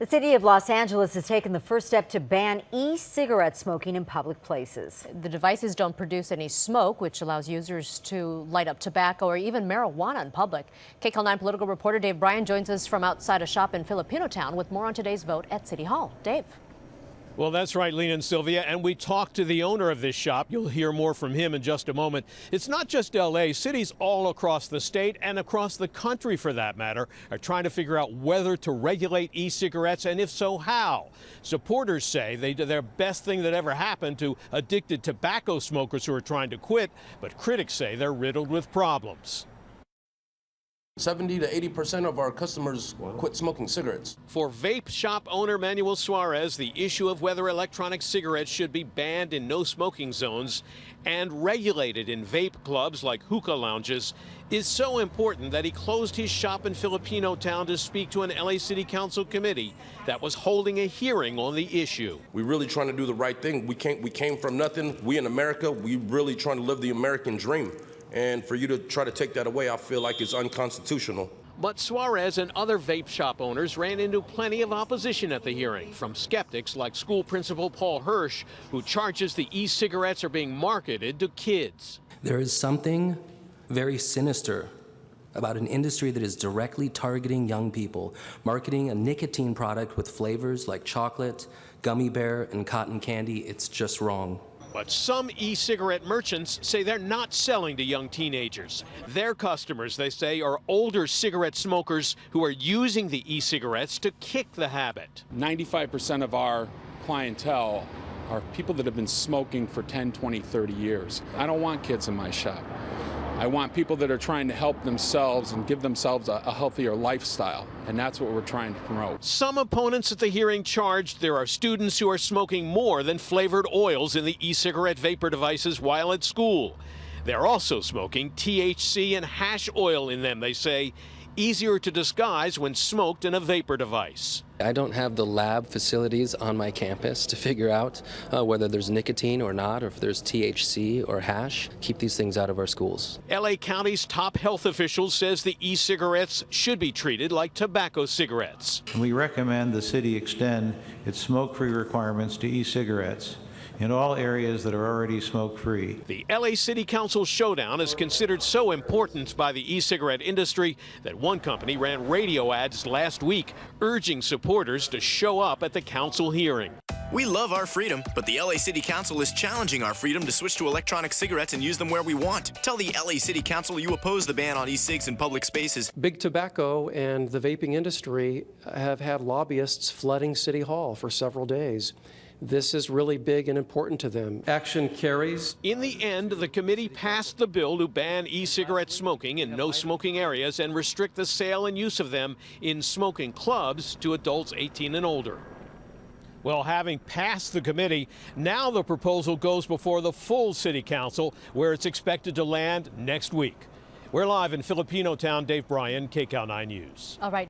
The city of Los Angeles has taken the first step to ban e-cigarette smoking in public places. The devices don't produce any smoke, which allows users to light up tobacco or even marijuana in public. KCAL-9 political reporter Dave Bryan joins us from outside a shop in Filipino Town with more on today's vote at City Hall. Dave. Well, that's right, Lena and Sylvia, and we talked to the owner of this shop. You'll hear more from him in just a moment. It's not just L.A. Cities all across the state and across the country, for that matter, are trying to figure out whether to regulate e-cigarettes, and if so, how. Supporters say they're best thing that ever happened to addicted tobacco smokers who are trying to quit, but critics say they're riddled with problems. 70 to 80% of our customers quit smoking cigarettes. For vape shop owner Manuel Suarez, the issue of whether electronic cigarettes should be banned in no smoking zones and regulated in vape clubs like hookah lounges is so important that he closed his shop in Filipino Town to speak to an LA City Council committee that was holding a hearing on the issue. We're really trying to do the right thing. We came from nothing. We in America, we really trying to live the American dream. And for you to try to take that away, I feel like it's unconstitutional. But Suarez and other vape shop owners ran into plenty of opposition at the hearing from skeptics like school principal Paul Hirsch, who charges the e-cigarettes are being marketed to kids. There is something very sinister about an industry that is directly targeting young people, marketing a nicotine product with flavors like chocolate, gummy bear, and cotton candy. It's just wrong. But some e-cigarette merchants say they're not selling to young teenagers. Their customers, they say, are older cigarette smokers who are using the e-cigarettes to kick the habit. 95% of our clientele are people that have been smoking for 10, 20, 30 years. I don't want kids in my shop. I want people that are trying to help themselves and give themselves a healthier lifestyle, and that's what we're trying to promote. Some opponents at the hearing charged there are students who are smoking more than flavored oils in the e-cigarette vapor devices while at school. They're also smoking THC and hash oil in them, they say, easier to disguise when smoked in a vapor device. I don't have the lab facilities on my campus to figure out whether there's nicotine or not, or if there's THC or hash. Keep these things out of our schools. LA County's top health official says the e-cigarettes should be treated like tobacco cigarettes. We recommend the city extend its smoke-free requirements to e-cigarettes in all areas that are already smoke-free. The LA City Council showdown is considered so important by the e-cigarette industry that one company ran radio ads last week urging supporters to show up at the council hearing. We love our freedom, but the LA City Council is challenging our freedom to switch to electronic cigarettes and use them where we want. Tell the LA City Council you oppose the ban on e-cigs in public spaces. Big tobacco and the vaping industry have had lobbyists flooding City Hall for several days. This is really big and important to them. Action carries. In the end, the committee passed the bill to ban e-cigarette smoking in no smoking areas and restrict the sale and use of them in smoking clubs to adults 18 and older. Well, having passed the committee, now the proposal goes before the full city council, where it's expected to land next week. We're live in Filipino Town. Dave Bryan, KCAL-9 News. All right.